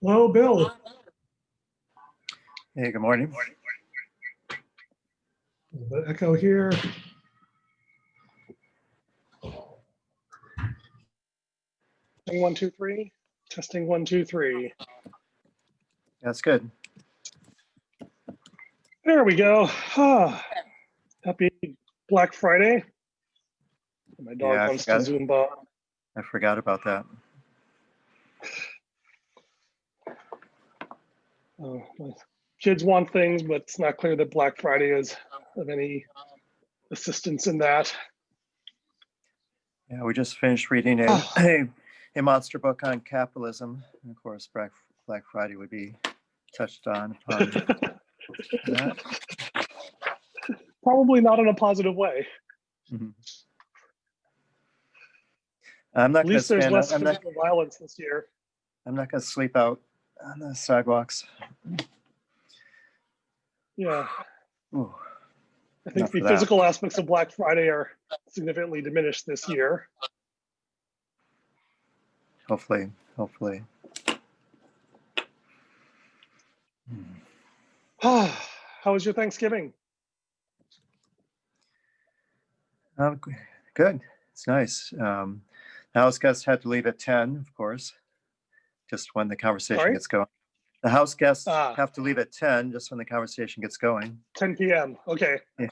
Hello, Bill. Hey, good morning. A little bit echo here. Testing 1, 2, 3. Testing 1, 2, 3. That's good. There we go. Happy Black Friday. My dog Yeah, wants to Zumba. I forgot about that. My kids want things, but it's not clear that Black Friday is of any assistance in that. Yeah, we just finished reading a monster book on capitalism. And of course, Black Friday would be touched on upon that. Probably not in a positive way. Mm-hmm. I'm not At least there's less physical violence this year. I'm not going to sleep out on the sidewalks. Yeah. Ooh, I think the physical aspects of Black Friday are significantly diminished this year. Hopefully. How was your Thanksgiving? Good. It's nice. The house guests had to leave at 10, of course, just when the conversation gets going. The house guests have to leave at 10, just when the conversation gets going. 10 p.m. Okay. Yeah.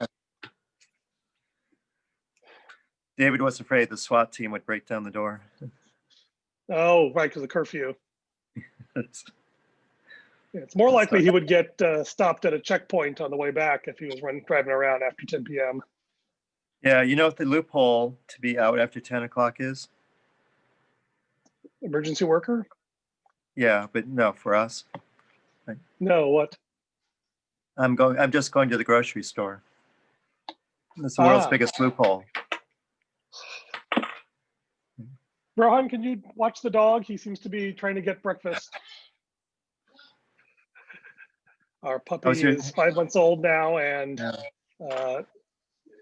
David was afraid the SWAT team would break down the door. Oh, right, because of curfew. It's more likely he would get stopped at a checkpoint on the way back if he was driving around after 10 p.m. Yeah, you know what the loophole to be out after 10 o'clock is? Emergency worker? Yeah, but no, for us. Right. No, what? I'm just going to the grocery store. That's the world's biggest loophole. Rohan, can you watch the dog? He seems to be trying to get breakfast. Our puppy is 5 months old now and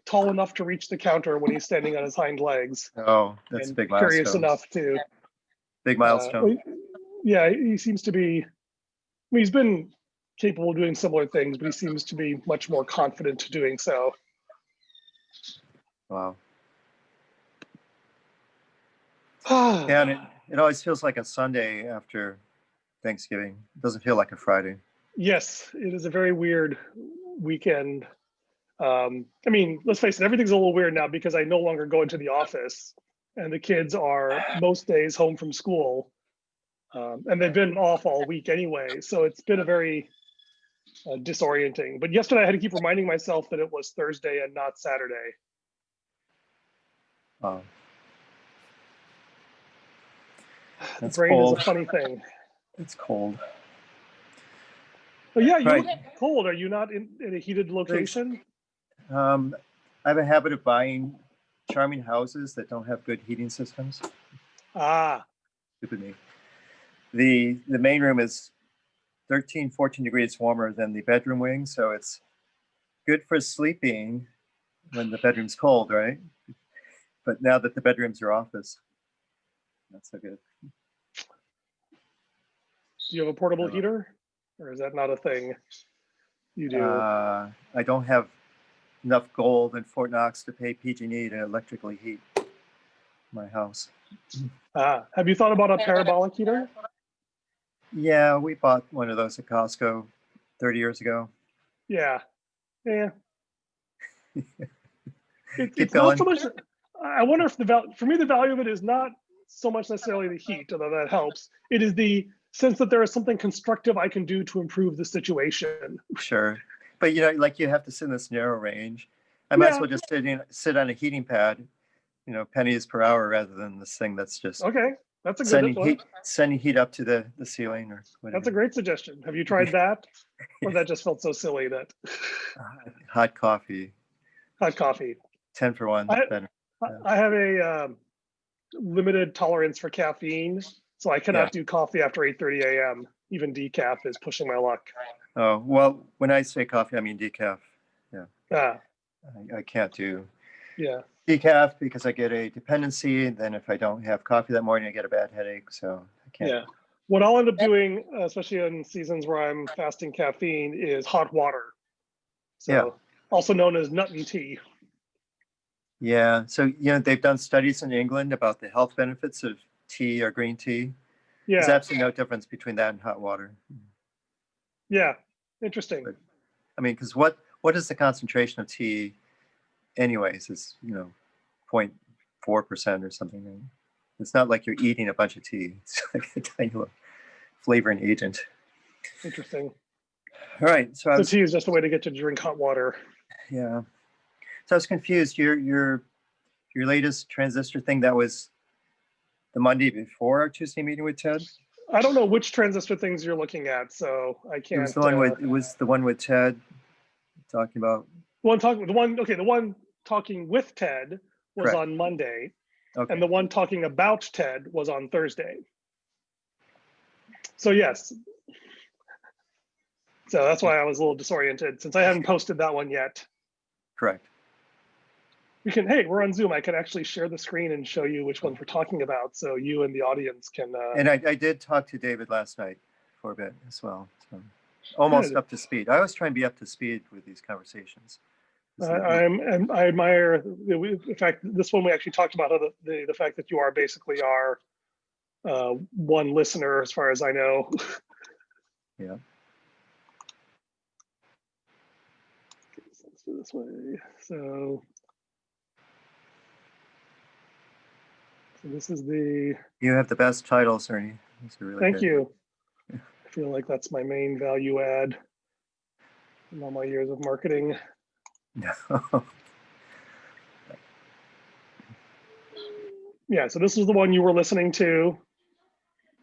tall enough to reach the counter when he's standing on his hind legs. Oh, that's a big milestone. Curious enough to. Big milestone. Yeah, he seems to be. I mean, he's been capable of doing similar things, but he seems to be much more confident doing so. Wow. Yeah, and it always feels like a Sunday after Thanksgiving. It doesn't feel like a Friday. Yes, it is a very weird weekend. I mean, let's face it, everything's a little weird now because I no longer go into the office and the kids are most days home from school. And they've been off all week anyway. So it's been a very disorienting. But yesterday I had to keep reminding myself that it was Thursday and not Saturday. Wow. The brain is a funny thing. It's cold. Oh yeah, you look cold. Are you not in a heated location? I have a habit of buying charming houses that don't have good heating systems. Stupid me. The main room is 13, 14 degrees warmer than the bedroom wing, so it's good for sleeping when the bedroom's cold, right? But now that the bedroom's your office, not so good. Do you have a portable heater, or is that not a thing you do? I don't have enough gold in Fort Knox to pay PG&E to electrically heat my house. Have you thought about a parabolic heater? Yeah, we bought one of those at Costco 30 years ago. Yeah. It's not so much. I wonder if for me, the value of it is not so much necessarily the heat, although that helps. It is the sense that there is something constructive I can do to improve the situation. Sure. But you have to sit in this narrow range. I might as well just sit on a heating pad, pennies per hour rather than this thing that's just that's a good one. Sending heat up to the ceiling or whatever. That's a great suggestion. Have you tried that? Or that just felt so silly that hot coffee. 10 for 1. I have a limited tolerance for caffeine, so I cannot do coffee after 8:30 a.m. Even decaf is pushing my luck. Oh, well, when I say coffee, I mean decaf. Yeah. I can't do decaf because I get a dependency. And then if I don't have coffee that morning, I get a bad headache. So I can't. What I'll end up doing, especially in seasons where I'm fasting caffeine, is hot water. So Yeah. Also known as nut and tea. Yeah. So, they've done studies in England about the health benefits of tea or green tea. Yeah. There's absolutely no difference between that and hot water. Yeah. Interesting. But, I mean, because what is the concentration of tea anyways? It's, 0.4% or something. It's not like you're eating a bunch of tea. It's like a tiny little flavoring agent. Interesting. All right. So tea is just a way to get you to drink hot water. Yeah. So I was confused. Your latest transistor thing, that was the Monday before our Tuesday meeting with Ted? I don't know which transistor things you're looking at, so I can't. It was the one with Ted talking about. The one talking with Ted was Correct. on Monday, okay. And the one talking about Ted was on Thursday. So yes. So that's why I was a little disoriented, since I haven't posted that one yet. Correct. Hey, we're on Zoom. I can actually share the screen and show you which ones we're talking about, so you and the audience can. And I did talk to David last night for a bit as well. So almost Good. up to speed. I always try and be up to speed with these conversations. I admire the fact that this one we actually talked about the fact that you are basically our one listener, as far as I know. Yeah. Let's do this way. So this is the. You have the best titles, Ernie. Really Thank good. you. I feel like that's my main value add in all my years of marketing. No. Yeah, so this is the one you were listening to.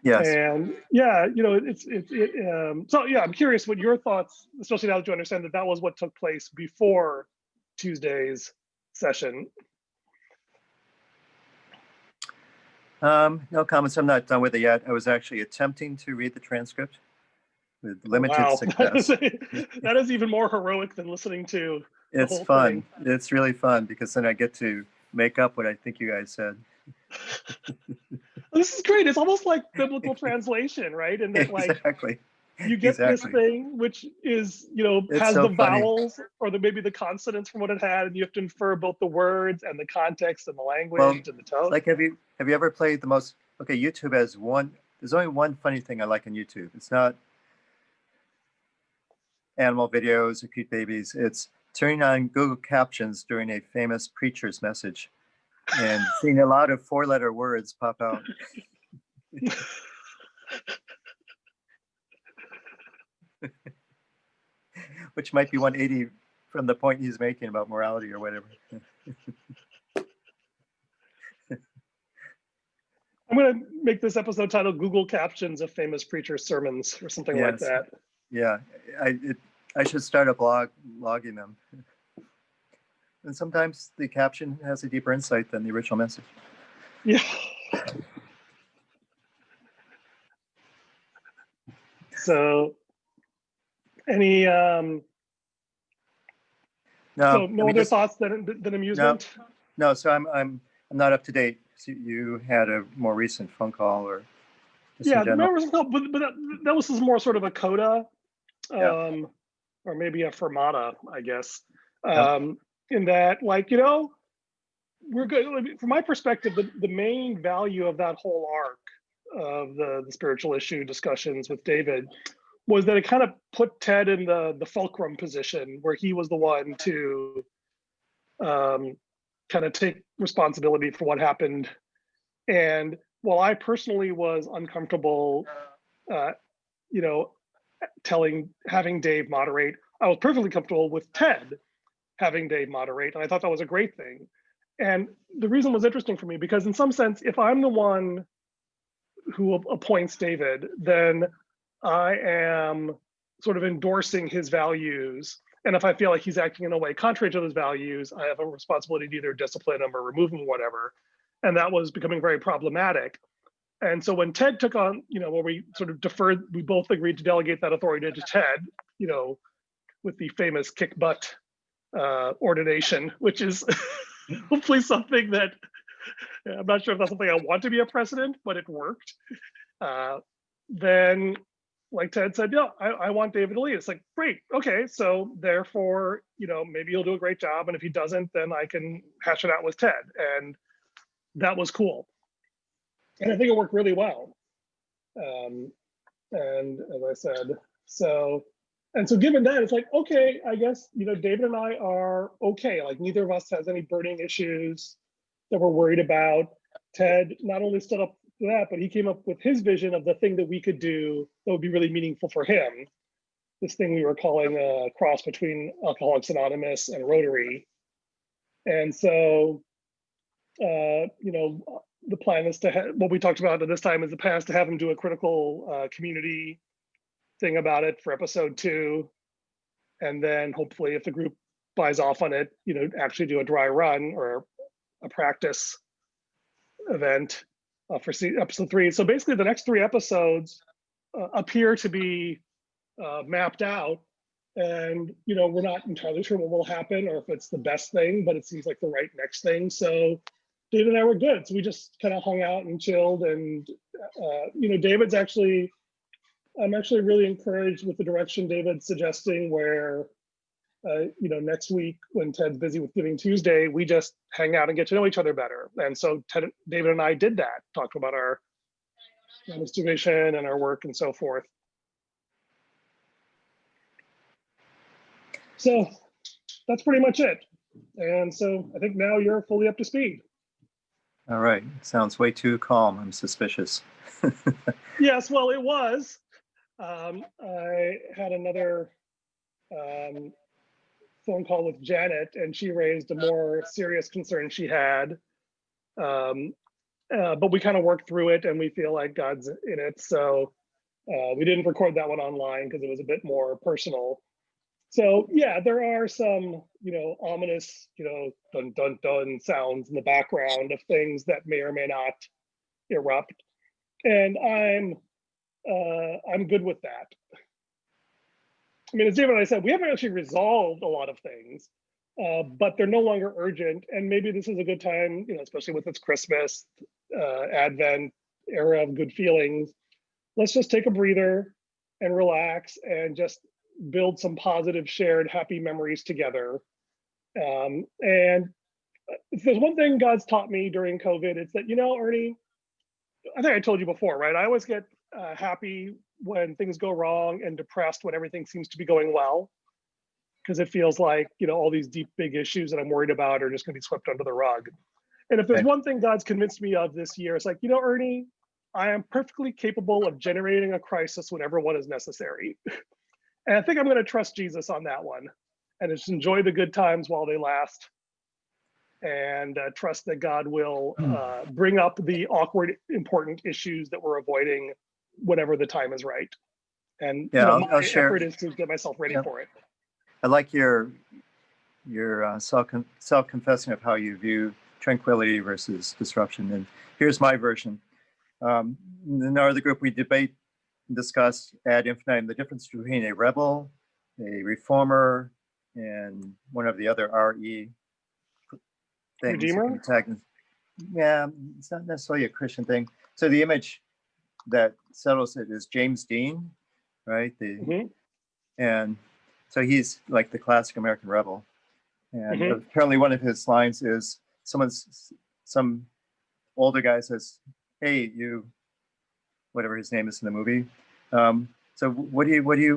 Yes. And yeah, so yeah, I'm curious what your thoughts, especially now that you understand that was what took place before Tuesday's session. No comments. I'm not done with it yet. I was actually attempting to read the transcript with limited success. That is even more heroic than listening to the whole fun. thing. It's really fun because then I get to make up what I think you guys said. This is great. It's almost like biblical translation, right? And that exactly. You get this thing, which is, has the vowels or maybe the consonants from what it had, and you have to infer both the words and the context and the language and the tone. Like, have you ever played the most? Okay, YouTube has one. There's only one funny thing I like on YouTube. It's not animal videos or cute babies. It's turning on Google Captions during a famous preacher's message and seeing a lot of 4-letter words pop out. Which might be 180 from the point he's making about morality or whatever. I'm going to make this episode titled Google Captions of Famous Preachers' Sermons or something like that. Yeah, I should start a blog logging them. And sometimes the caption has a deeper insight than the original message. Yeah. So, any no other thoughts than amusement? No. So I'm not up to date. So you had a more recent phone call, or but that was more sort of a coda, or maybe a fermata, I guess. In that, we're good. From my perspective, the main value of that whole arc of the spiritual issue discussions with David was that it kind of put Ted in the fulcrum position where he was the one to kind of take responsibility for what happened. And while I personally was uncomfortable, having Dave moderate, I was perfectly comfortable with Ted having Dave moderate, and I thought that was a great thing. And the reason was interesting for me because in some sense, if I'm the one who appoints David, then I am sort of endorsing his values. And if I feel like he's acting in a way contrary to those values, I have a responsibility to either discipline him or remove him or whatever. And that was becoming very problematic. And so when Ted took on, where we sort of deferred, we both agreed to delegate that authority to Ted, with the famous kick butt ordination, which is hopefully something that, I'm not sure if that's something I want to be a precedent, but it worked. then, like Ted said, yeah, I want David to lead. It's like, great, okay, so therefore, maybe he'll do a great job, and if he doesn't, then I can hash it out with Ted, and that was cool. And I think it worked really well. And as I said, so given that, it's like, okay, I guess, David and I are okay. Like, neither of us has any burning issues that we're worried about. Ted not only stood up for that, but he came up with his vision of the thing that we could do that would be really meaningful for him. This thing we were calling a cross between Alcoholics Anonymous and Rotary. And so, the plan is to have, what we talked about at this time is the plan is to have him do a critical community thing about it for episode 2. And then hopefully if the group buys off on it, actually do a dry run or a practice event for episode 3. So basically the next 3 episodes appear to be mapped out, and we're not entirely sure what will happen or if it's the best thing, but it seems like the right next thing. So David and I were good. So we just kind of hung out and chilled, and David's actually, I'm actually really encouraged with the direction David's suggesting, where next week when Ted's busy with Giving Tuesday, we just hang out and get to know each other better. And so David and I did that, talked about our distribution and our work and so forth. So that's pretty much it. And so I think now you're fully up to speed. All right. Sounds way too calm. I'm suspicious. Yes, well, it was. I had another phone call with Janet, and she raised a more serious concern she had. But we kind of worked through it, and we feel like God's in it. So we didn't record that one online because it was a bit more personal. So yeah, there are some, ominous, dun dun dun sounds in the background of things that may or may not erupt, and I'm good with that. I mean, as David and I said, we haven't actually resolved a lot of things, but they're no longer urgent, and maybe this is a good time, especially with its Christmas, Advent era of good feelings. Let's just take a breather and relax and just build some positive shared happy memories together. And if there's one thing God's taught me during COVID, it's that, Ernie, I think I told you before, right? I always get happy when things go wrong and depressed when everything seems to be going well, because it feels like, all these deep, big issues that I'm worried about are just going to be swept under the rug. And if there's one thing God's convinced me of this year, it's like, Ernie, I am perfectly capable of generating a crisis whenever one is necessary. And I think I'm going to trust Jesus on that one, and just enjoy the good times while they last, and trust that God will bring up the awkward, important issues that we're avoiding whenever the time is right. And I'll share. Effort is to get myself ready for it. I like your self-confessing of how you view tranquility versus disruption. And here's my version. In our other group, we debate and discuss ad infinitum the difference between a rebel, a reformer, and one of the other RE things. Redeemer? Yeah, it's not necessarily a Christian thing. So the image that settles it is James Dean, right? And so he's like the classic American rebel. And apparently one of his lines is some older guy says, "Hey, you," whatever his name is in the movie. So what are you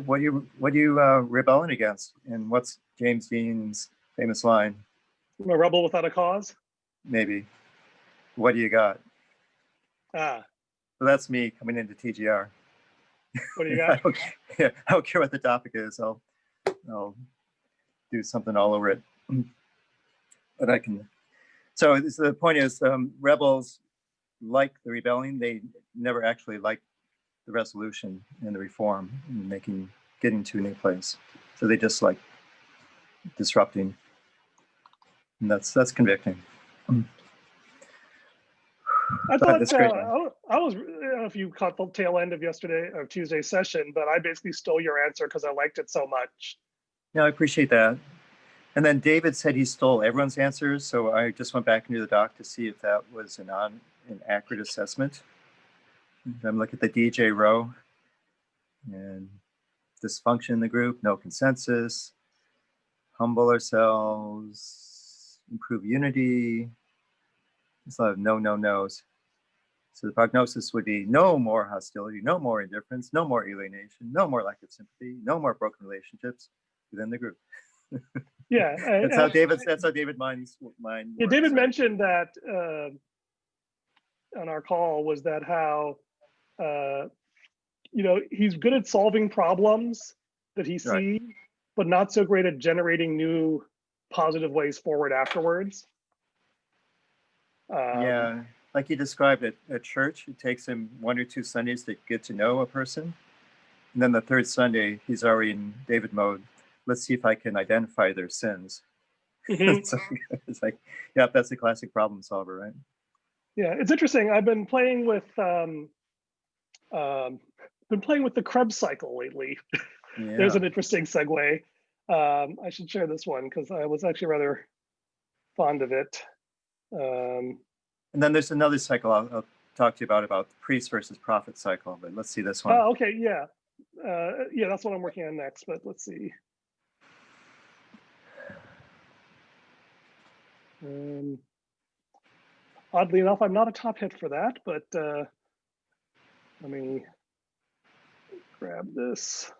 rebelling against? And what's James Dean's famous line? I'm a rebel without a cause? Maybe. What do you got? So that's me coming into TGR. What do you got? I don't care what the topic is. I'll do something all over it. But I can. So the point is, rebels like the rebelling. They never actually like the resolution and the reform and getting to a new place. So they just like disrupting. And that's convicting. I thought I don't know if you caught the tail end of Tuesday's session, but I basically stole your answer because I liked it so much. Yeah, I appreciate that. And then David said he stole everyone's answers, so I just went back into the doc to see if that was an accurate assessment. I'm looking at the DJ row. and dysfunction in the group, no consensus, humble ourselves, improve unity. There's a lot of no's. So the prognosis would be no more hostility, no more indifference, no more alienation, no more lack of sympathy, no more broken relationships within the group. Yeah, that's how David minds. Yeah, David mentioned that on our call, was that how he's good at solving problems that he sees, right, but not so great at generating new positive ways forward afterwards. Yeah, like he described it at church, it takes him 1 or 2 Sundays to get to know a person. And then the 3rd Sunday, he's already in David mode. Let's see if I can identify their sins. Mm-hmm. So it's like, yeah, that's a classic problem solver, right? Yeah, it's interesting. I've been playing with the Krebs cycle lately. Yeah. There's an interesting segue. I should share this one because I was actually rather fond of it. And then there's another cycle I'll talk to you about the priest versus prophet cycle, but let's see this one. Oh, okay, yeah. Yeah, that's what I'm working on next, but let's see. Oddly enough, I'm not a top hit for that, but let me grab this.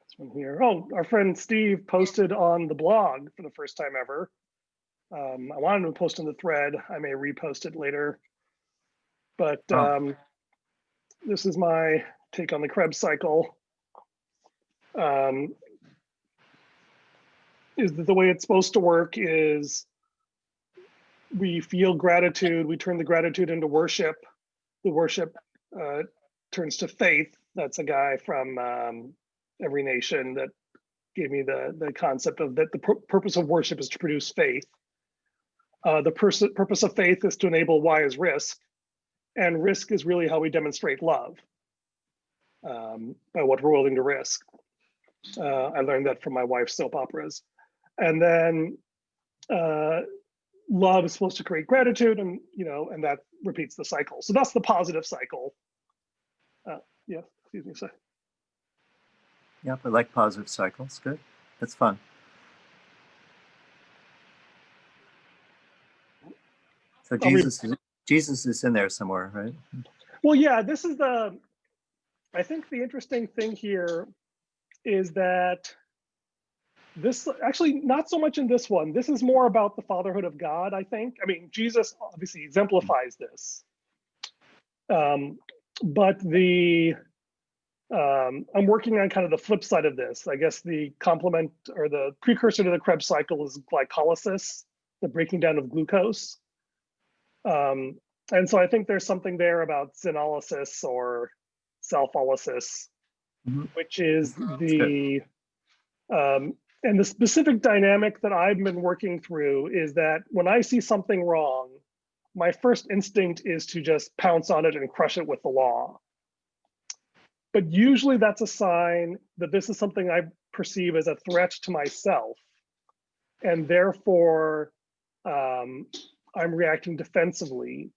This one here. Oh, our friend Steve posted on the blog for the first time ever. I wanted to post in the thread. I may repost it later. But this is my take on the Krebs cycle. Is that the way it's supposed to work is we feel gratitude, we turn the gratitude into worship. The worship turns to faith. That's a guy from Every Nation that gave me the concept of that the purpose of worship is to produce faith. The purpose of faith is to enable wise risk. And risk is really how we demonstrate love, by what we're willing to risk. I learned that from my wife's soap operas. And then love is supposed to create gratitude, and and that repeats the cycle. So that's the positive cycle. Yeah, excuse me, sir. Yeah, I like positive cycles. Good. That's fun. So Jesus is in there somewhere, right? Well, yeah, this is I think the interesting thing here is that this actually not so much in this one. This is more about the fatherhood of God, I think. I mean, Jesus obviously exemplifies this. But I'm working on kind of the flip side of this. I guess the complement or the precursor to the Krebs cycle is glycolysis, the breaking down of glucose. And so I think there's something there about sinolysis or selfolysis, which is and the specific dynamic that I've been working through is that when I see something wrong, my first instinct is to just pounce on it and crush it with the law. But usually that's a sign that this is something I perceive as a threat to myself. And therefore, I'm reacting defensively.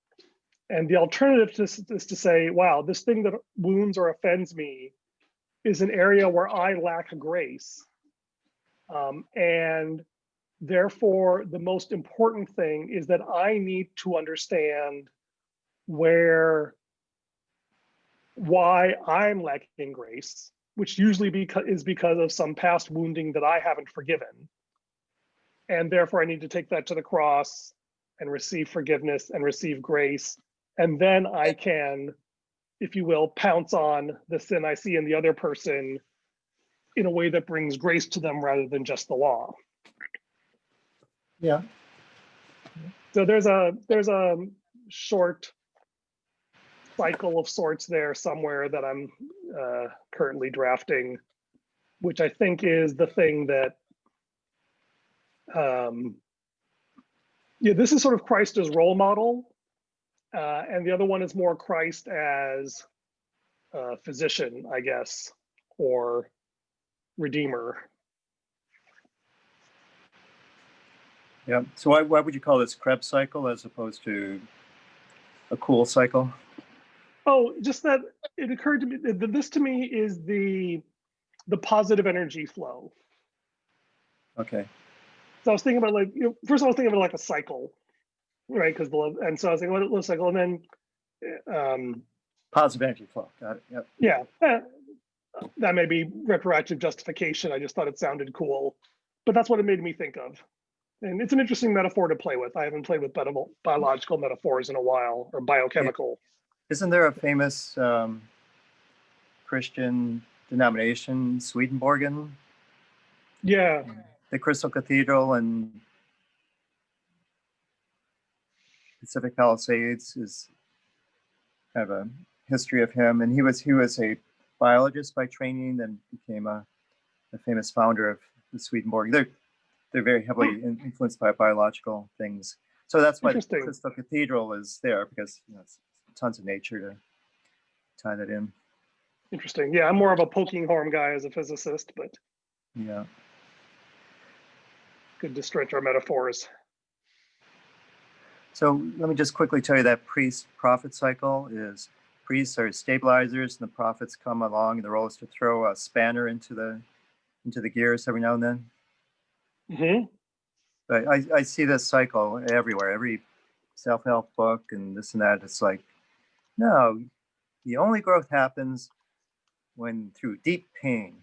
And the alternative is to say, wow, this thing that wounds or offends me is an area where I lack grace. And therefore, the most important thing is that I need to understand why I'm lacking grace, which usually is because of some past wounding that I haven't forgiven. And therefore, I need to take that to the cross and receive forgiveness and receive grace. And then I can, if you will, pounce on the sin I see in the other person in a way that brings grace to them rather than just the law. Yeah. So there's a short cycle of sorts there somewhere that I'm currently drafting, which I think is the thing that, this is sort of Christ as role model, and the other one is more Christ as physician, I guess, or redeemer. Yeah. So why would you call this Krebs cycle as opposed to a cool cycle? Oh, just that it occurred to me that this to me is the positive energy flow. Okay. So I was thinking about like, first of all, I was thinking about like a cycle, right? Because and so I was thinking about a cycle, and then positive energy flow. Got it. Yep. Yeah, that may be retroactive justification. I just thought it sounded cool, but that's what it made me think of. And it's an interesting metaphor to play with. I haven't played with biological metaphors in a while, or biochemical. Isn't there a famous Christian denomination, Swedenborgen? Yeah. The Crystal Cathedral in Pacific Palisades is kind of a history of him. And he was a biologist by training, then became a famous founder of the Swedenborg. They're very heavily influenced by biological things. So that's why the Crystal Cathedral is there, because it's tons of nature to tie that in. Interesting. Yeah, I'm more of a poking horn guy as a physicist, but yeah, good to stretch our metaphors. So let me just quickly tell you that priest-prophet cycle is priests are stabilizers, and the prophets come along, and the role is to throw a spanner into the gears every now and then. Mm-hmm. But I see this cycle everywhere, every self-help book and this and that. It's like, no, the only growth happens when through deep pain,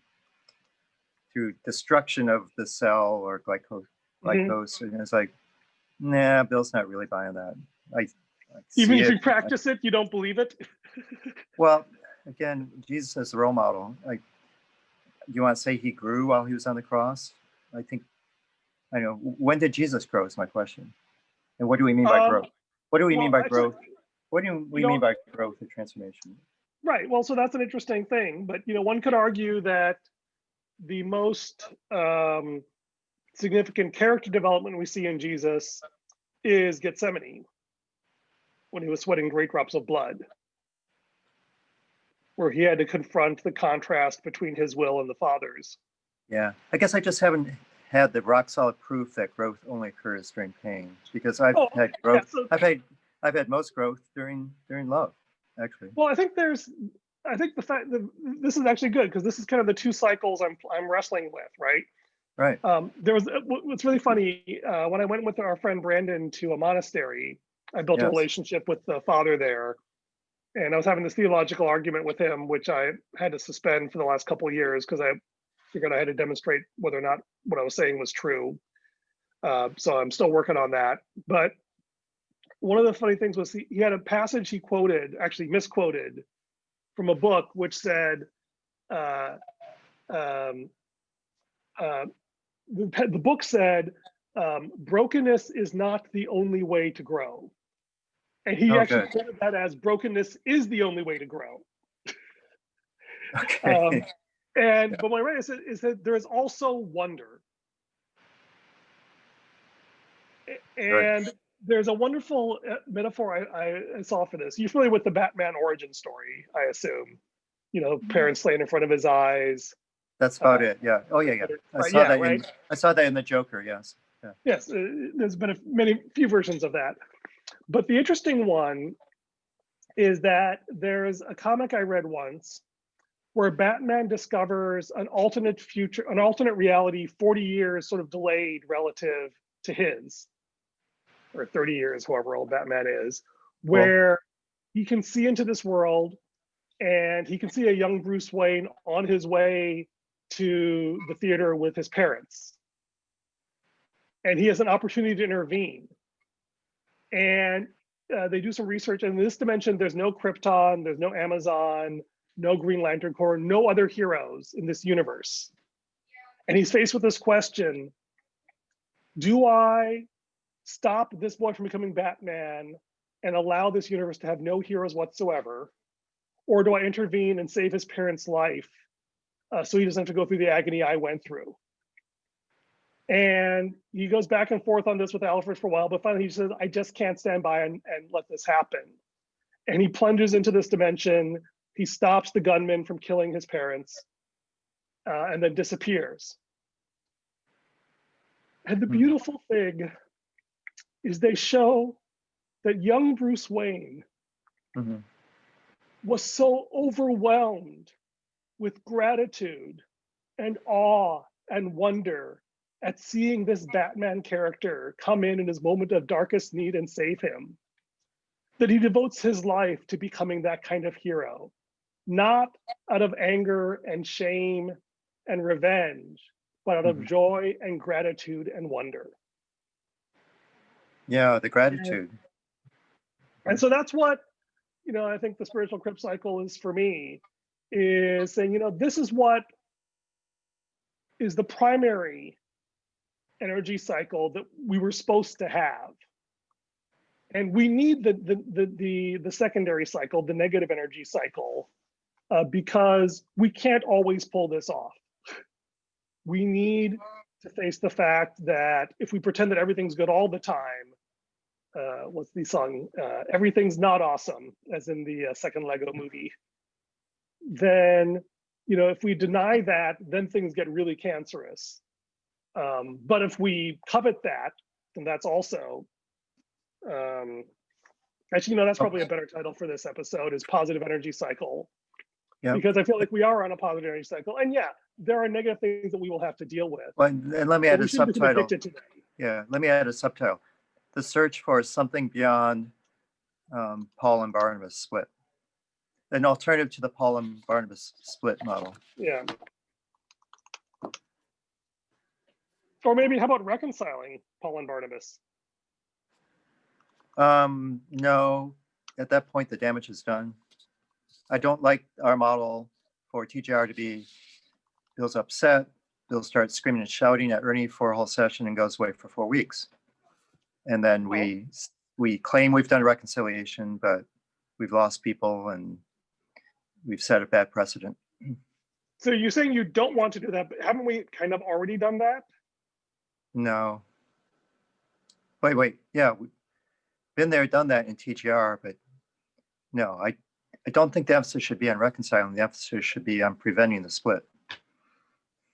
through destruction of the cell or glycose. And it's like, nah, Bill's not really buying that. I Even if you practice it, you don't believe it? Well, again, Jesus is the role model. Like, do you want to say he grew while he was on the cross? I know. When did Jesus grow is my question. And what do we mean by growth? What do we mean by growth? What do we mean by growth or transformation? Right. Well, so that's an interesting thing. But, one could argue that the most significant character development we see in Jesus is Gethsemane, when he was sweating great drops of blood, where he had to confront the contrast between his will and the Father's. Yeah, I guess I just haven't had the rock solid proof that growth only occurs during pain, because I've had growth. Yeah, I've had most growth during love, actually. Well, I think the fact that this is actually good, because this is kind of the two cycles I'm wrestling with, right? Right. What's really funny, when I went with our friend Brandon to a monastery, I built a relationship with the father there, and I was having this theological argument with him, which I had to suspend for the last couple of years because I figured I had to demonstrate whether or not what I was saying was true. So I'm still working on that. But one of the funny things was he had a passage he quoted, actually misquoted, from a book which said, the book said, brokenness is not the only way to grow. And he actually quoted that as, brokenness is the only way to grow. Okay. But my right is that there is also wonder. And there's a wonderful metaphor I saw for this. You're familiar with the Batman origin story, I assume. Parents slain in front of his eyes. That's about it. Yeah. Oh yeah. I saw that in the Joker. Yes. Yeah. Yes. There's been few versions of that. But the interesting one is that there's a comic I read once where Batman discovers an alternate reality 40 years sort of delayed relative to his, or 30 years, however old Batman is, where he can see into this world and he can see a young Bruce Wayne on his way to the theater with his parents. And he has an opportunity to intervene. And they do some research, and in this dimension, there's no Krypton, there's no Amazon, no Green Lantern Corps, no other heroes in this universe. And he's faced with this question: do I stop this boy from becoming Batman and allow this universe to have no heroes whatsoever? Or do I intervene and save his parents' life so he doesn't have to go through the agony I went through? And he goes back and forth on this with Alfred for a while, but finally he says, I just can't stand by and let this happen. And he plunges into this dimension. He stops the gunman from killing his parents and then disappears. And the beautiful thing is they show that young Bruce Wayne was so overwhelmed with gratitude and awe and wonder at seeing this Batman character come in his moment of darkest need and save him, that he devotes his life to becoming that kind of hero, not out of anger and shame and revenge, but out of joy and gratitude and wonder. Yeah, the gratitude. And so that's what, I think the spiritual crypt cycle is for me, is saying, this is what is the primary energy cycle that we were supposed to have. And we need the secondary cycle, the negative energy cycle, because we can't always pull this off. We need to face the fact that if we pretend that everything's good all the time, what's the song? Everything's not awesome, as in the second Lego movie. Then, if we deny that, then things get really cancerous. But if we covet that, then that's also, actually, that's probably a better title for this episode, is Positive Energy Cycle. Yeah. Because I feel like we are on a positive energy cycle. And yeah, there are negative things that we will have to deal with. Well, and let me add a subtitle. Yeah, let me add a subtitle. The search for something beyond Paul and Barnabas split. An alternative to the Paul and Barnabas split model. Yeah. Or maybe how about reconciling Paul and Barnabas? No, at that point, the damage is done. I don't like our model for TGR to be, Bill's upset, Bill starts screaming and shouting at Ernie for a whole session and goes away for 4 weeks. And then we claim we've done a reconciliation, but we've lost people and we've set a bad precedent. So you're saying you don't want to do that, but haven't we kind of already done that? No. Wait. Yeah, we've been there, done that in TGR, but no, I don't think the emphasis should be on reconciling. The emphasis should be on preventing the split.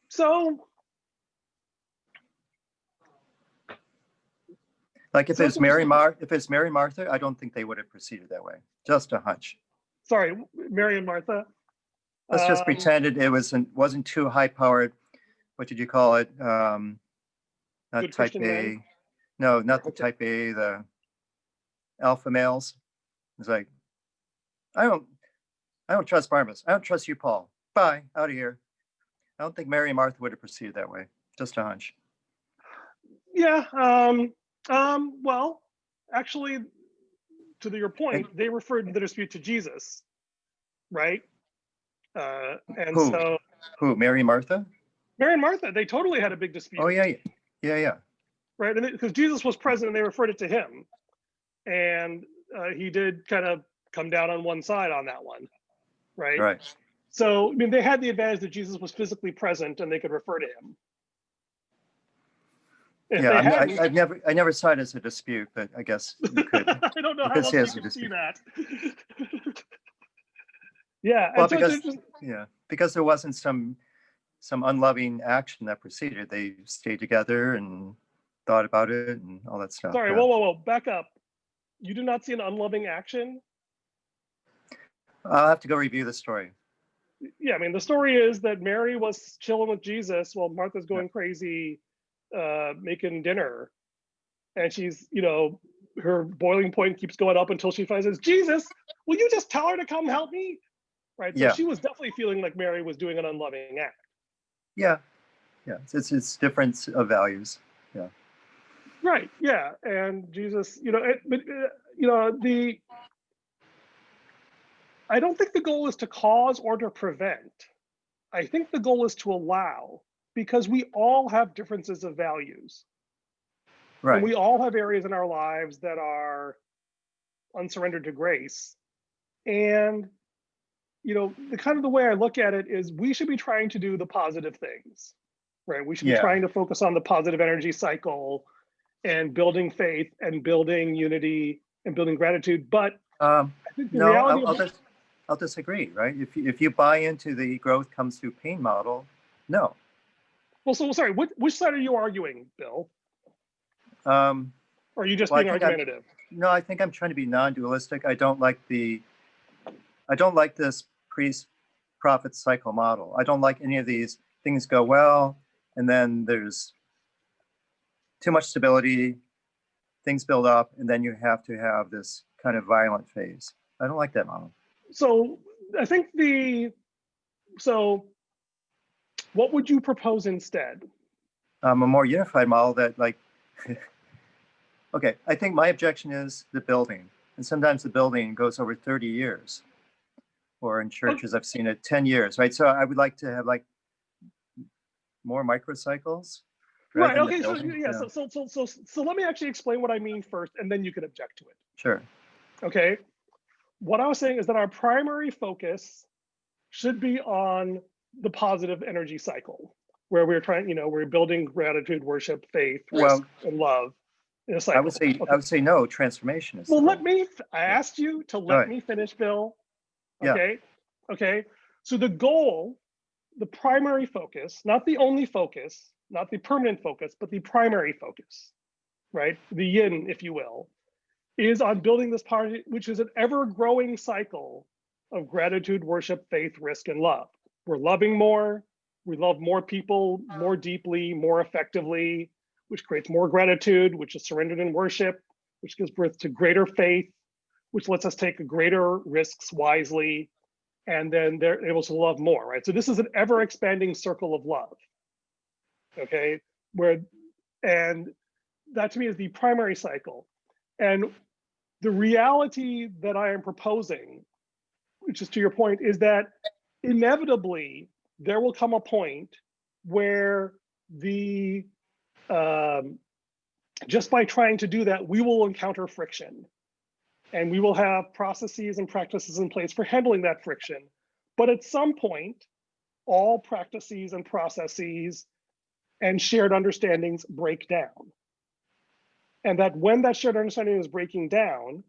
So, like if it's Mary Martha, I don't think they would have proceeded that way. Just a hunch. Sorry, Mary and Martha. Let's just pretend it wasn't too high powered. What did you call it? Not type A. Man? No, not the type A. The alpha males. It's like, I don't trust Barnabas. I don't trust you, Paul. Bye, out of here. I don't think Mary and Martha would have proceeded that way. Just a hunch. Yeah. Well, actually, to your point, they referred the dispute to Jesus, right? And who? So who? Mary and Martha? Mary and Martha. They totally had a big dispute. Oh yeah. Right, and because Jesus was present, and they referred it to him, and he did kind of come down on one side on that one, right? Right. So, I mean, they had the advantage that Jesus was physically present and they could refer to him. I never saw it as a dispute, but I guess you could. I don't know how else you can see that. Yeah. Well, because there wasn't some unloving action that preceded. They stayed together and thought about it and all that stuff. Sorry, whoa, back up. You do not see an unloving action? I'll have to go review the story. Yeah, I mean, the story is that Mary was chilling with Jesus while Martha's going crazy, making dinner. And she's, her boiling point keeps going up until she finds, Jesus, will you just tell her to come help me? Right, so she was definitely feeling like Mary was doing an unloving act. Yeah, it's difference of values. Yeah. Right, yeah, and Jesus, I don't think the goal is to cause or to prevent. I think the goal is to allow, because we all have differences of values. Right. And we all have areas in our lives that are unsurrendered to grace. And, the way I look at it is we should be trying to do the positive things, right? We should be trying to focus on the positive energy cycle and building faith and building unity and building gratitude. But I think the reality I'll disagree, right? If you buy into the growth comes through pain model, no. Well, so sorry, which side are you arguing, Bill? Or Or are you just Well, being argumentative? No, I think I'm trying to be non-dualistic. I don't like this priest-prophet cycle model. I don't like any of these things go well, and then there's too much stability, things build up, and then you have to have this kind of violent phase. I don't like that model. So I think what would you propose instead? A more unified model that okay, I think my objection is the building. And sometimes the building goes over 30 years. Or in churches, I've seen it 10 years, right? So I would like to have more microcycles. Right, okay, so let me actually explain what I mean first, and then you can object to it. Sure. Okay, what I was saying is that our primary focus should be on the positive energy cycle, where we're we're building gratitude, worship, faith, risk, and love in a cycle. I would say no, transformation is. Well, I asked you to let me finish, Bill. Okay. Yeah. Okay. So the goal, the primary focus, not the only focus, not the permanent focus, but the primary focus, right? The yin, if you will, is on building this party, which is an ever-growing cycle of gratitude, worship, faith, risk, and love. We're loving more. We love more people more deeply, more effectively, which creates more gratitude, which is surrendered in worship, which gives birth to greater faith, which lets us take greater risks wisely, and then they're able to love more, right? So this is an ever-expanding circle of love, okay? And that to me is the primary cycle. And the reality that I am proposing, which is to your point, is that inevitably there will come a point where just by trying to do that, we will encounter friction. And we will have processes and practices in place for handling that friction. But at some point, all practices and processes and shared understandings break down. And that when that shared understanding is breaking down,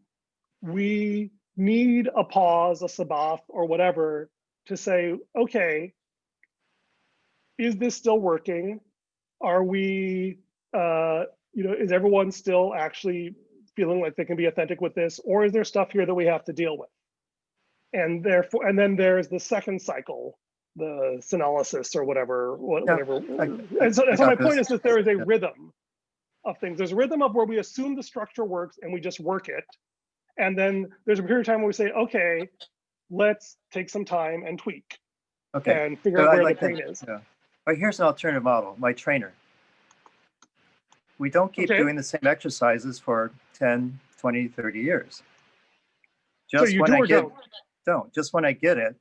we need a pause, a sabbath, or whatever to say, okay, is this still working? Are we, is everyone still actually feeling like they can be authentic with this, or is there stuff here that we have to deal with? And therefore, and then there's the second cycle, the synolysis or whatever. So my point is that there is a rhythm of things. There's a rhythm of where we assume the structure works and we just work it. And then there's a period of time where we say, okay, let's take some time and tweak. Okay. And figure out where the pain is. Yeah. All right, here's an alternative model, my trainer. We don't keep doing the same exercises for 10, 20, 30 years. Just so you do or don't? Just when I get it,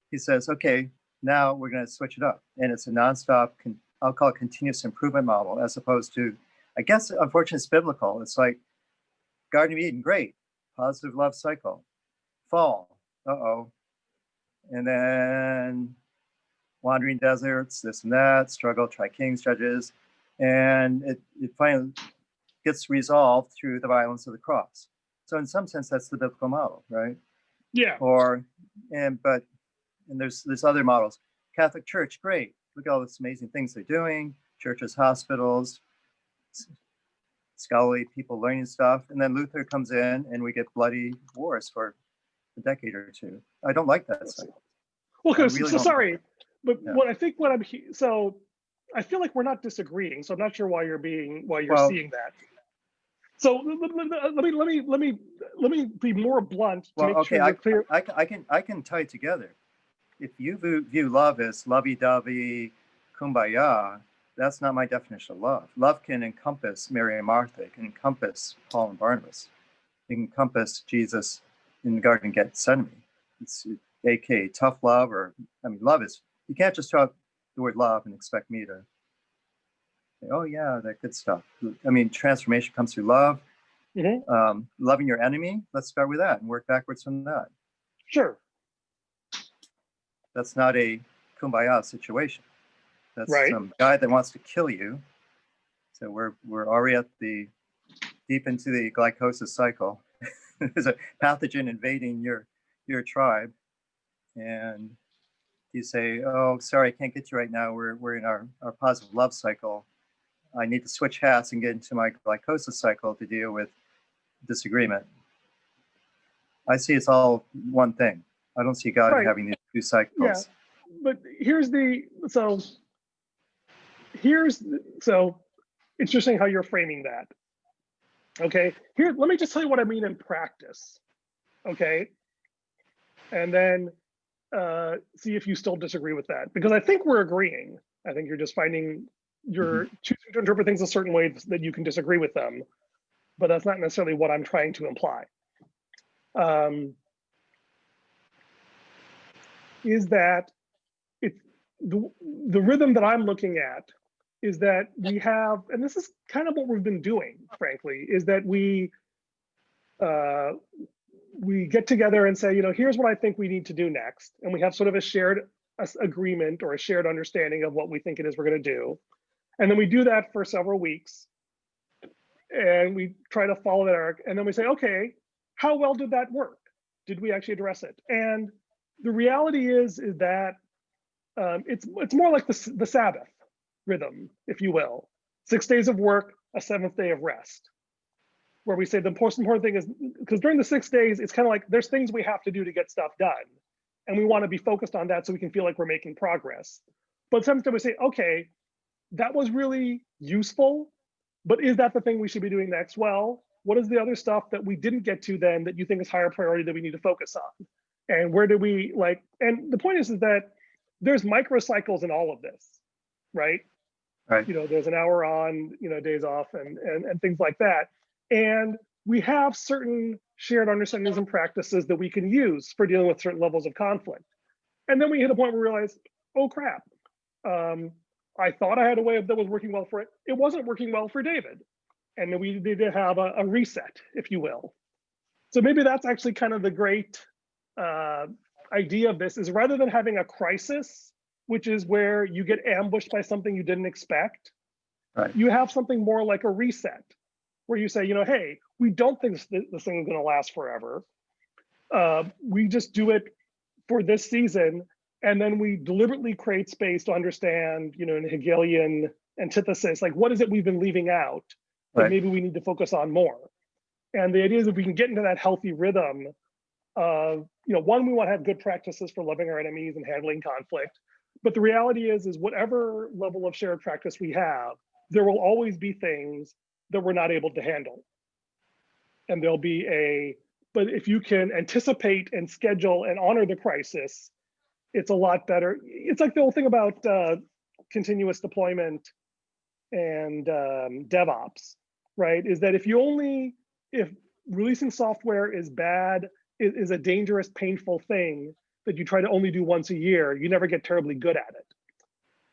he says, okay, now we're going to switch it up. And it's a nonstop, I'll call it continuous improvement model, as opposed to, I guess, unfortunately, it's biblical. It's like Garden of Eden, great, positive love cycle. Fall, uh-oh. And then wandering deserts, this and that, struggle, try kings, judges. And it finally gets resolved through the violence of the cross. So in some sense, that's the biblical model, right? Yeah. And there's other models. Catholic Church, great. Look at all these amazing things they're doing. Churches, hospitals, scholarly people learning stuff. And then Luther comes in and we get bloody wars for a decade or two. I don't like that stuff. Well, sorry, but so I feel like we're not disagreeing. So I'm not sure why you're seeing that. So let me be more blunt to make sure you're clear. I can tie it together. If you view love as lovey-dovey, kumbaya, that's not my definition of love. Love can encompass Mary and Martha. It can encompass Paul and Barnabas. It can encompass Jesus in the Garden of Gethsemane. It's aka tough love, love is, you can't just throw out the word love and expect me to say, oh yeah, that good stuff. Transformation comes through love. Mm-hmm. Loving your enemy, let's start with that and work backwards from that. Sure. That's not a kumbaya situation. That's right. Some guy that wants to kill you. So we're already at the deep into the glycosis cycle. There's a pathogen invading your tribe, and you say, "Oh, sorry, I can't get you right now. We're in our positive love cycle. I need to switch hats and get into my glycosis cycle to deal with disagreement. I see it's all one thing. I don't see God having these two cycles. Yeah, but so interesting how you're framing that. Okay, here, let me just tell you what I mean in practice. Okay, and then see if you still disagree with that, because I think we're agreeing. I think you're just finding you're choosing to interpret things a certain way that you can disagree with them, but that's not necessarily what I'm trying to imply. Is that it's the rhythm that I'm looking at is that we have, and this is kind of what we've been doing, frankly, is that we get together and say, here's what I think we need to do next. And we have sort of a shared agreement or a shared understanding of what we think it is we're going to do. And then we do that for several weeks. And we try to follow that arc. And then we say, okay, how well did that work? Did we actually address it? And the reality is that it's more like the Sabbath rhythm, if you will. 6 days of work, a 7th day of rest. Where we say the most important thing is, because during the 6 days, it's kind of like there's things we have to do to get stuff done. And we want to be focused on that so we can feel like we're making progress. But sometimes we say, okay, that was really useful, but is that the thing we should be doing next? Well, what is the other stuff that we didn't get to then that you think is higher priority that we need to focus on? And where do we and the point is that there's microcycles in all of this, right? Right. There's an hour on, days off and things like that. And we have certain shared understandings and practices that we can use for dealing with certain levels of conflict. And then we hit a point where we realize, oh crap, I thought I had a way that was working well for it. It wasn't working well for David. And then we need to have a reset, if you will. So maybe that's actually kind of the great idea of this, is rather than having a crisis, which is where you get ambushed by something you didn't expect, right, you have something more like a reset, where you say, hey, we don't think this thing is going to last forever. We just do it for this season, and then we deliberately create space to understand, in Hegelian antithesis, like what is it we've been leaving out that maybe we need to focus on more. And the idea is if we can get into that healthy rhythm of, one, we want to have good practices for loving our enemies and handling conflict. But the reality is whatever level of shared practice we have, there will always be things that we're not able to handle. And there'll be but if you can anticipate and schedule and honor the crisis, it's a lot better. It's like the whole thing about continuous deployment and DevOps, right? Is that if releasing software is bad, is a dangerous, painful thing that you try to only do once a year, you never get terribly good at it.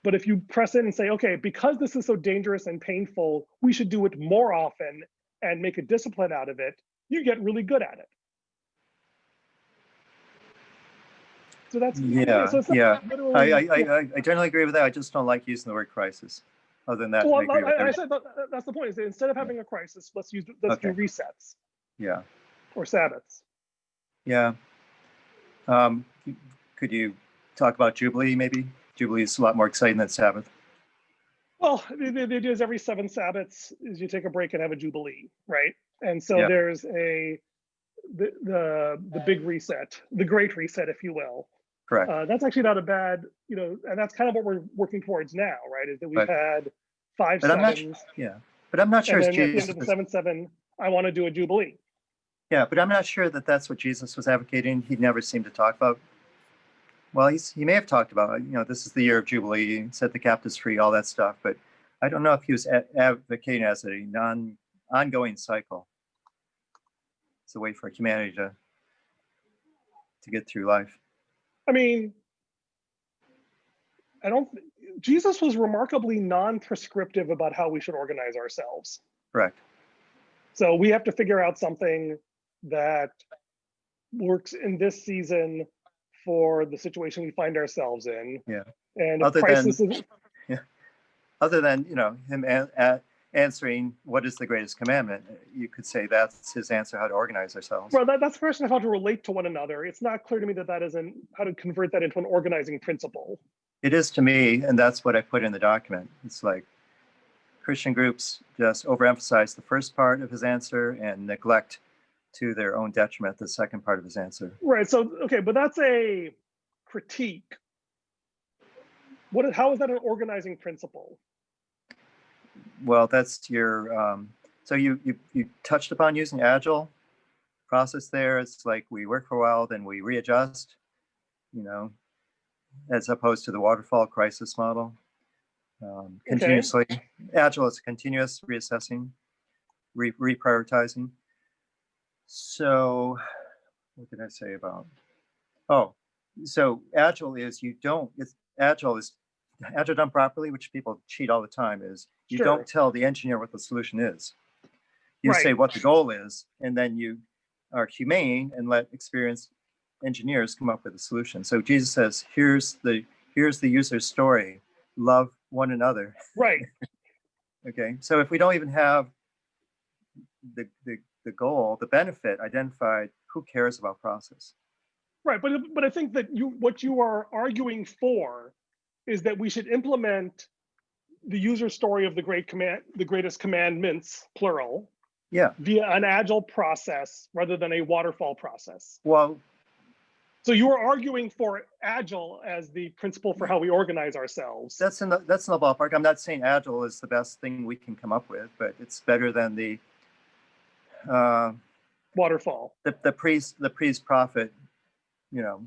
But if you press in and say, okay, because this is so dangerous and painful, we should do it more often and make a discipline out of it, you get really good at it. So that's I generally agree with that. I just don't like using the word crisis. Other than that, well, I said that's the point. Is that instead of having a crisis, let's do resets. Yeah. Or Sabbaths. Yeah. Could you talk about Jubilee maybe? Jubilee is a lot more exciting than Sabbath. Well, the idea is every 7 Sabbaths is you take a break and have a Jubilee, right? And so there's the big reset, the great reset, if you will. Correct. That's actually not a bad, and that's kind of what we're working towards now, right? Is that we've had 5 sevens. But I'm not sure. And then at the end of the 7th 7, I want to do a Jubilee. Yeah, but I'm not sure that that's what Jesus was advocating. He never seemed to talk about. Well, he may have talked about, this is the year of Jubilee, set the captives free, all that stuff. But I don't know if he was advocating as a ongoing cycle. It's a way for humanity to get through life. I mean, Jesus was remarkably non-prescriptive about how we should organize ourselves. Correct. So we have to figure out something that works in this season for the situation we find ourselves in. Yeah. And other than him answering what is the greatest commandment, you could say that's his answer how to organize ourselves. Well, that's the question of how to relate to one another. It's not clear to me that isn't how to convert that into an organizing principle. It is to me, and that's what I put in the document. It's like Christian groups just overemphasize the first part of his answer and neglect to their own detriment the second part of his answer. Right. So, okay, but that's a critique. How is that an organizing principle? Well, that's your, so you touched upon using Agile process there. It's like we work for a while, then we readjust, you know, as opposed to the waterfall crisis model. Continuously, okay. Agile is continuous reassessing, reprioritizing. So what did I say about, so Agile is Agile done properly, which people cheat all the time, is you Sure. don't tell the engineer what the solution is. You say what the goal is, and then you are humane and let experienced engineers come up with a solution. So Jesus says, here's the user's story, love one another. Right. Okay, so if we don't even have the goal, the benefit identified, who cares about process? Right, but I think that what you are arguing for is that we should implement the user story of the greatest commandments, plural, via an Agile process rather than a waterfall process. Well, so you are arguing for Agile as the principle for how we organize ourselves. That's in the ballpark. I'm not saying Agile is the best thing we can come up with, but it's better than the waterfall. The priest prophet,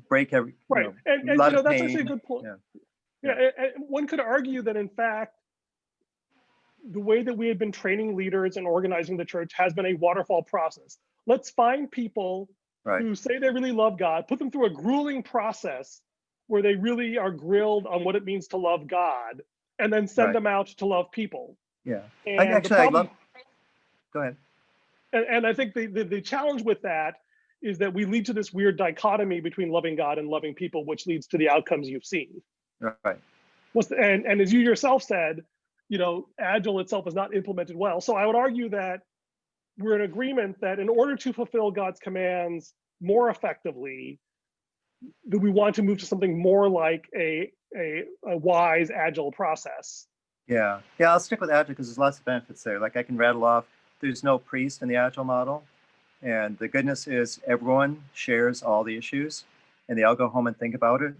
break every right. And that's actually a good point. Yeah. And one could argue that in fact, the way that we had been training leaders and organizing the church has been a waterfall process. Let's find people who say they really love God, put them through a grueling process where they really are grilled on what it means to love God, and then send them out to love people. Yeah. And go ahead. And I think the challenge with that is that we lead to this weird dichotomy between loving God and loving people, which leads to the outcomes you've seen. Right. And as you yourself said, Agile itself is not implemented well. So I would argue that we're in agreement that in order to fulfill God's commands more effectively, that we want to move to something more like a wise Agile process. Yeah, I'll stick with Agile because there's lots of benefits there. Like I can rattle off, there's no priest in the Agile model. And the goodness is everyone shares all the issues and they all go home and think about it.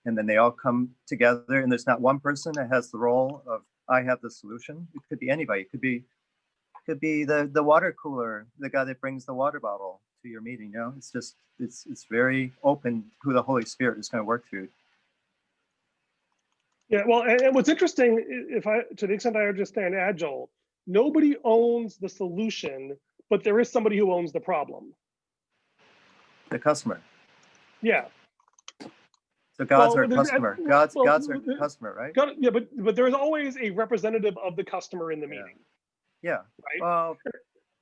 And then they all come together and there's not one person that has the role of, I have the solution. It could be anybody. It could be the water cooler, the guy that brings the water bottle to your meeting. It's just, it's very open who the Holy Spirit is going to work through. Yeah, well, and what's interesting, to the extent I understand Agile, nobody owns the solution, but there is somebody who owns the problem. The customer. Yeah. So God's our customer. God's our customer, right? Yeah, but there is always a representative of the customer in the meeting. Yeah. Right. Well,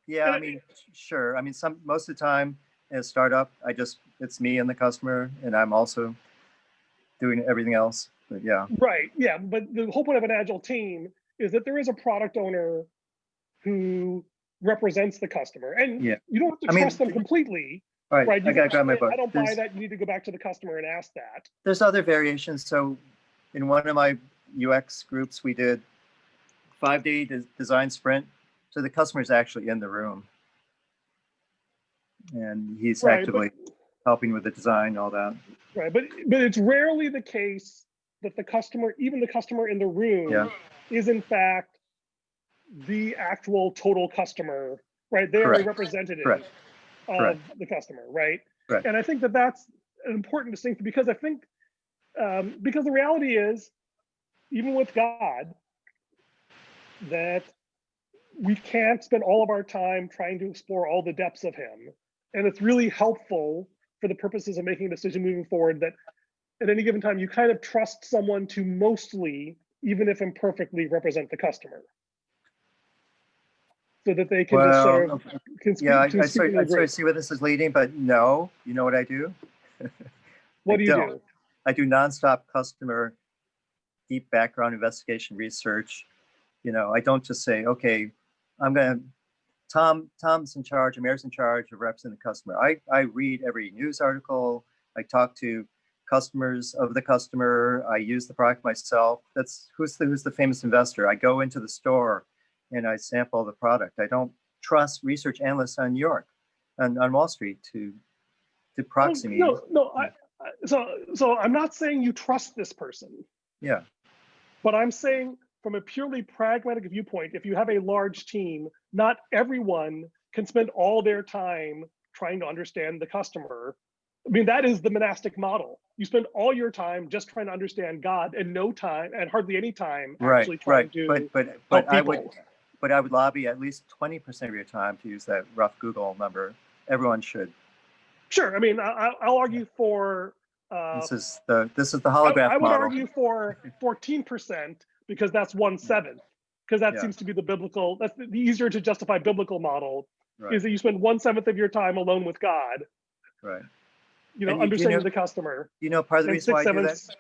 yeah. I mean, sure. I mean, most of the time as a startup, it's me and the customer, and I'm also doing everything else. But yeah. Right. Yeah. But the whole point of an Agile team is that there is a product owner who represents the customer, and you don't have to trust them completely. Right. I gotta grab my book. I don't buy that. You need to go back to the customer and ask that. There's other variations. So in one of my UX groups, we did 5-day design sprint. So the customer is actually in the room. And he's actively helping with the design and all that. Right. But it's rarely the case that the customer, even the customer in the room, is in fact the actual total customer, right? They are a representative of the customer, right? And I think that that's an important distinction because I think, because the reality is, even with God, that we can't spend all of our time trying to explore all the depths of him. And it's really helpful for the purposes of making a decision moving forward that at any given time, you kind of trust someone to mostly, even if imperfectly, represent the customer. So that they can just sort of I sort of see where this is leading, but no, you know what I do? What do you do? I do nonstop customer deep background investigation research. I don't just say, okay, Tom's in charge, Mayor's in charge of representing the customer. I read every news article. I talk to customers of the customer. I use the product myself. That's who's the famous investor. I go into the store. and I sample the product. I don't trust research analysts on New York, on Wall Street to proxy me. So I'm not saying you trust this person. Yeah. But I'm saying from a purely pragmatic viewpoint, if you have a large team, not everyone can spend all their time trying to understand the customer. I mean, that is the monastic model. You spend all your time just trying to understand God and no time and hardly any time actually trying to help people. But I would lobby at least 20% of your time, to use that rough Google number. Everyone should. Sure. I mean, I'll argue for. This is the holograph I would model. argue for 14% because that's 1/7. Because that seems to be the biblical. That's the easier to justify biblical model. Right. Is that you spend 1/7 of your time alone with God. Right. Understanding the customer. Part of the reason why I do that.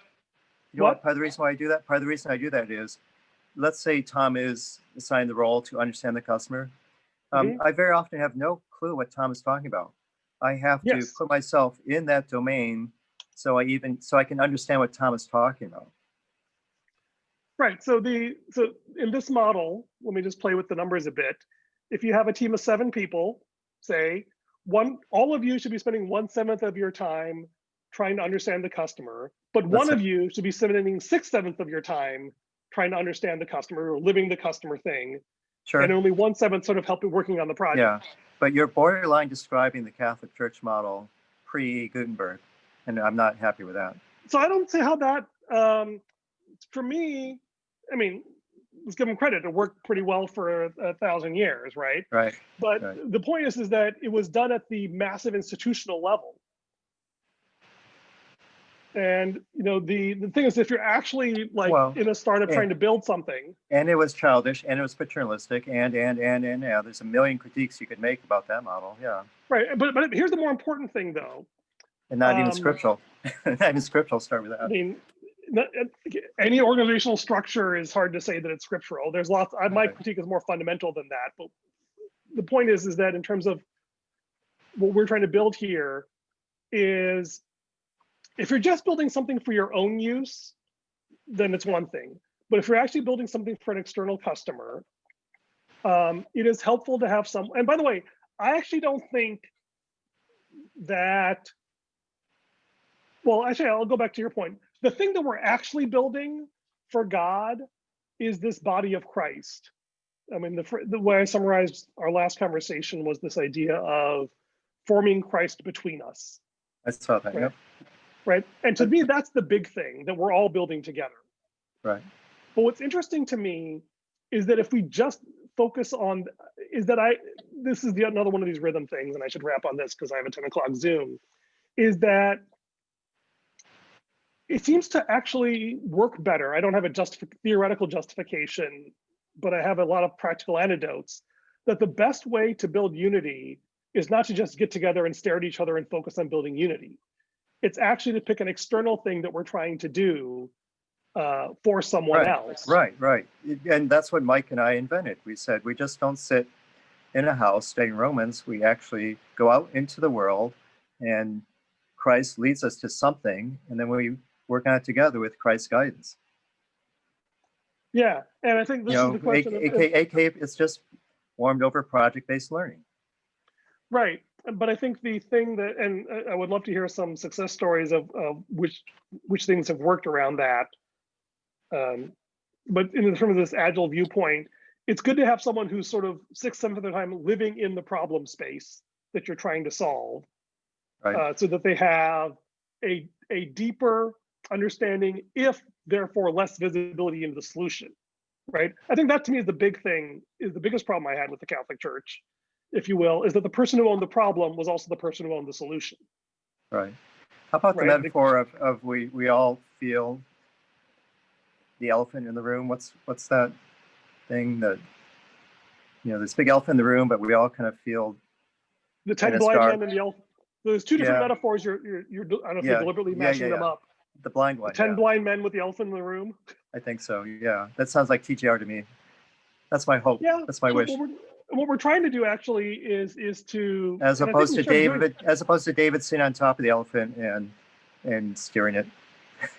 What? Part of the reason why I do that. Part of the reason I do that is, let's say Tom is assigned the role to understand the customer. I very often have no clue what Tom is talking about. I have to put myself in that domain so I can understand what Tom is talking about. Right. So in this model, let me just play with the numbers a bit. If you have a team of 7 people, say all of you should be spending 1/7 of your time trying to understand the customer, but one of you should be spending 6/7 of your time trying to understand the customer or living the customer thing. Sure. And only 1/7 sort of helping working on the project. Yeah, but you're borderline describing the Catholic Church model pre-Gutenberg, and I'm not happy with that. So I don't see how that, for me, I mean, let's give them credit. It worked pretty well for 1,000 years, right? Right. But the point is that it was done at the massive institutional level. And the thing is, if you're actually in a startup trying to build something, and it was childish, and it was paternalistic, and there's a million critiques you could make about that model. Yeah. Right. But here's the more important thing, though. And not even scriptural. Not even scriptural. Start with that. I mean, any organizational structure is hard to say that it's scriptural. There's lots. My critique is more fundamental than that. But the point is that in terms of what we're trying to build here is, if you're just building something for your own use, then it's one thing. But if you're actually building something for an external customer, it is helpful to have some. And by the way, I actually don't think that. Well, actually, I'll go back to your point. The thing that we're actually building for God is this body of Christ. I mean, the way I summarized our last conversation was this idea of forming Christ between us. I saw that. Right? Yep. Right. And to me, that's the big thing that we're all building together. Right. But what's interesting to me is that if we just focus on, this is another one of these rhythm things, and I should wrap on this because I have a 10 o'clock Zoom, is that it seems to actually work better. I don't have a theoretical justification, but I have a lot of practical anecdotes that the best way to build unity is not to just get together and stare at each other and focus on building unity. It's actually to pick an external thing that we're trying to do for someone else. Right. And that's what Mike and I invented. We said, we just don't sit in a house studying Romans. We actually go out into the world, and Christ leads us to something, and then we work on it together with Christ's guidance. Yeah, and I think this is the question. AKA, it's just warmed over project-based learning. Right, but I think the thing that, and I would love to hear some success stories of which things have worked around that. But in terms of this agile viewpoint, it's good to have someone who's sort of 6/7 of the time living in the problem space that you're trying to solve, so that they have a deeper understanding, if therefore less visibility into the solution. Right. I think that to me is the big thing, is the biggest problem I had with the Catholic Church, if you will, is that the person who owned the problem was also the person who owned the solution. Right. How about the metaphor of we all feel the elephant in the room? What's that thing that, this big elephant in the room, but we all kind of feel the 10 blind men and the elephant. There's two different metaphors. You're I don't know if you're deliberately mashing them up. The blind one. The 10 blind men with the elephant in the room. I think so. Yeah, that sounds like TGR to me. That's my hope. Yeah, that's my wish. What we're trying to do actually is to, as opposed to David sitting on top of the elephant and steering it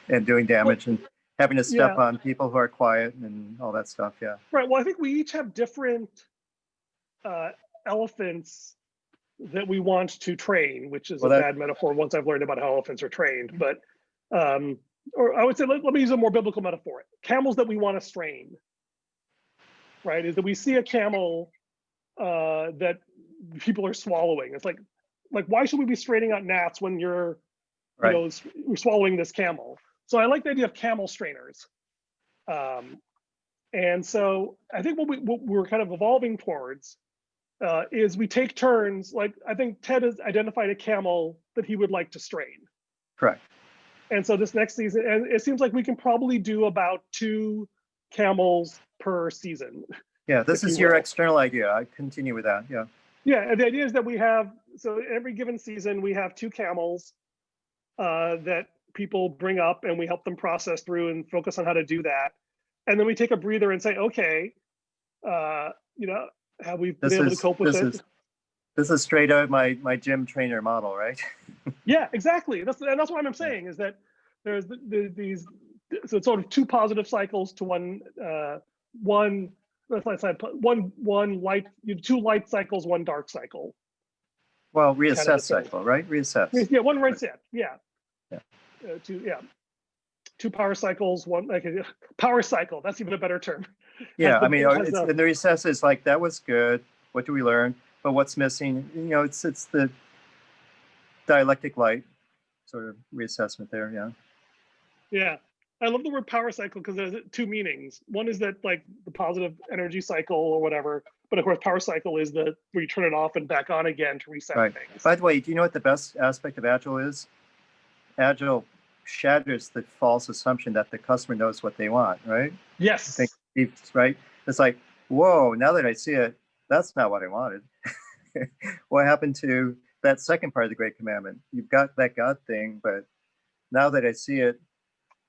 and doing damage and having to step on people who are quiet and all that stuff. Yeah. Right. Well, I think we each have different elephants that we want to train, which is a bad metaphor once I've learned about how elephants are trained. But, or I would say, let me use a more biblical metaphor. Camels that we want to strain, right? Is that we see a camel that people are swallowing. It's like, why should we be straining out gnats when you're, you know, we're swallowing this camel? So I like the idea of camel strainers. And so I think what we're kind of evolving towards is we take turns. Like, I think Ted has identified a camel that he would like to strain. Correct. And so this next season, and it seems like we can probably do about 2 camels per season. Yeah, this is your external idea. I continue with that. Yeah. Yeah, and the idea is that we have, so every given season, we have 2 camels that people bring up and we help them process through and focus on how to do that. And then we take a breather and say, okay, you know, have we been able to cope with it? This is straight out my gym trainer model, right? Yeah, exactly. That's what I'm saying, is that there's these, so it's sort of 2 positive cycles to one light, 2 light cycles, 1 dark cycle. Well, reassess cycle, right? Reassess. Yeah, 1 reset. Yeah. 2 power cycles, 1 like a power cycle. That's even a better term. Yeah, I mean, and the reassess is like, that was good. What do we learn? But what's missing? You know, it's the dialectic light sort of reassessment there. Yeah. Yeah. I love the word power cycle because there's 2 meanings. One is that, like, the positive energy cycle or whatever, but of course power cycle is where you turn it off and back on again to reset things. By the way, do you know what the best aspect of Agile is? Agile shatters the false assumption that the customer knows what they want, right? Yes. Right? It's like, whoa, now that I see it, that's not what I wanted. What happened to that second part of the Great Commandment? You've got that God thing, but now that I see it,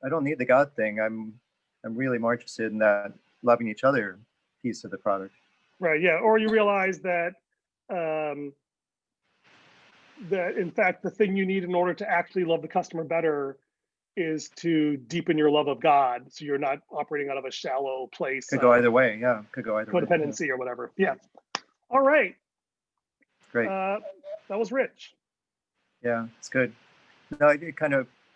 I don't need the God thing. I'm really more interested in that loving each other piece of the product. Right. Yeah. Or you realize that that in fact the thing you need in order to actually love the customer better is to deepen your love of God, so you're not operating out of a shallow place. Could go either way. Yeah. Could go either way. Codependency or whatever. Yeah. All right. Great. That was rich. Yeah, it's good. No,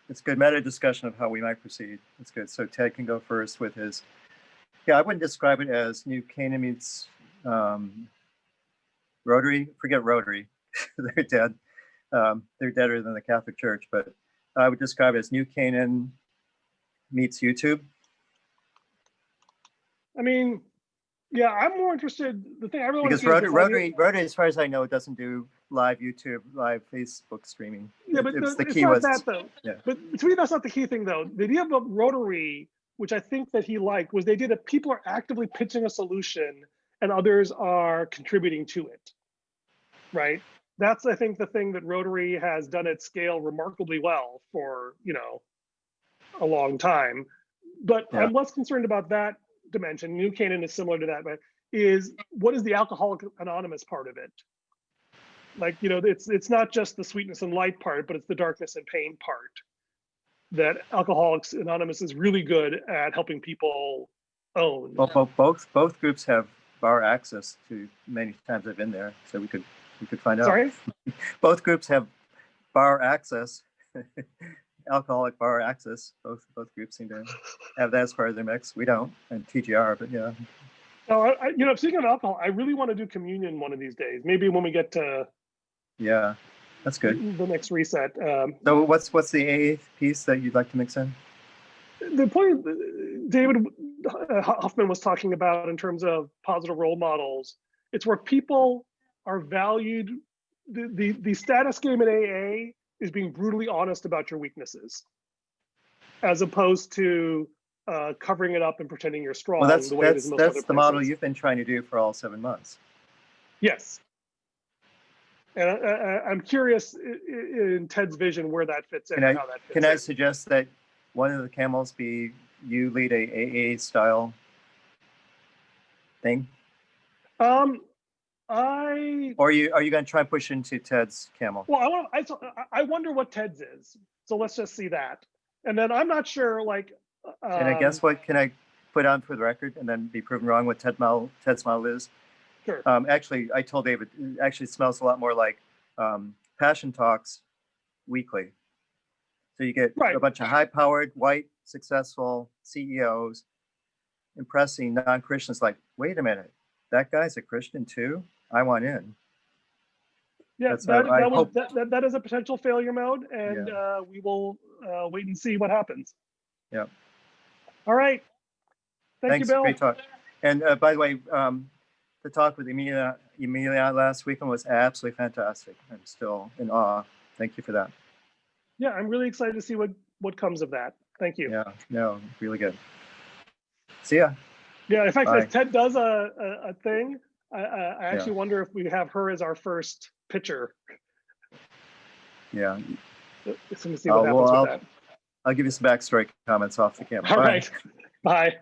it's good meta discussion of how we might proceed. It's good. So Ted can go first with his. Yeah, I wouldn't describe it as New Canaan meets Rotary. Forget Rotary. They're dead. They're deader than the Catholic Church, but I would describe it as New Canaan meets YouTube. I mean, yeah, I'm more interested. The thing I really because Rotary, as far as I know, doesn't do live YouTube, live Facebook streaming. Yeah, but it's the key was that though. Yeah. But to me, that's not the key thing though. The idea of Rotary, which I think that he liked, was the idea that people are actively pitching a solution and others are contributing to it. Right. That's, I think, the thing that Rotary has done at scale remarkably well for, you know, a long time. But I'm less concerned about that dimension. New Canaan is similar to that, but is what is the Alcoholics Anonymous part of it? Like, you know, it's not just the sweetness and light part, but it's the darkness and pain part. That Alcoholics Anonymous is really good at helping people own. Well, both groups have bar access to many times I've been there, so we could find out. Sorry? Both groups have bar access, alcoholic bar access. Both groups seem to have that as part of their mix. We don't, and TGR, but yeah. No, you know, speaking of alcohol, I really want to do communion one of these days. Maybe when we get to. Yeah, that's good. The next reset. So what's the AA piece that you'd like to mix in? The point David Hoffman was talking about in terms of positive role models, it's where people are valued. The status game in AA is being brutally honest about your weaknesses, as opposed to covering it up and pretending you're strong. Well, that's the model you've been trying to do for all 7 months. Yes. And I'm curious in Ted's vision where that fits in. How that fits can I suggest that one of the camels be you lead a AA style thing? Or are you going to try and push into Ted's camel? Well, I wonder what Ted's is. So let's just see that. And then I'm not sure, like, And I guess what can I put on for the record and then be proven wrong what Ted's model is? Sure. Actually, I told David, it actually smells a lot more like Passion Talks weekly. So you get a bunch of high-powered, white, successful CEOs impressing non-Christians like, wait a minute, that guy's a Christian too? I want in. Yeah, that is a potential failure mode, and we will wait and see what happens. Yeah. All right. Thanks you, Bill. Great talk. And by the way, the talk with Emilia last weekend was absolutely fantastic. I'm still in awe. Thank you for that. Yeah, I'm really excited to see what comes of that. Thank you. Yeah, no, really good. See ya. Yeah, in fact, if Ted does a thing, I actually wonder if we have her as our first pitcher. Yeah. As soon as see what happens with that. I'll give you some backstory comments off the camera. All right. Bye.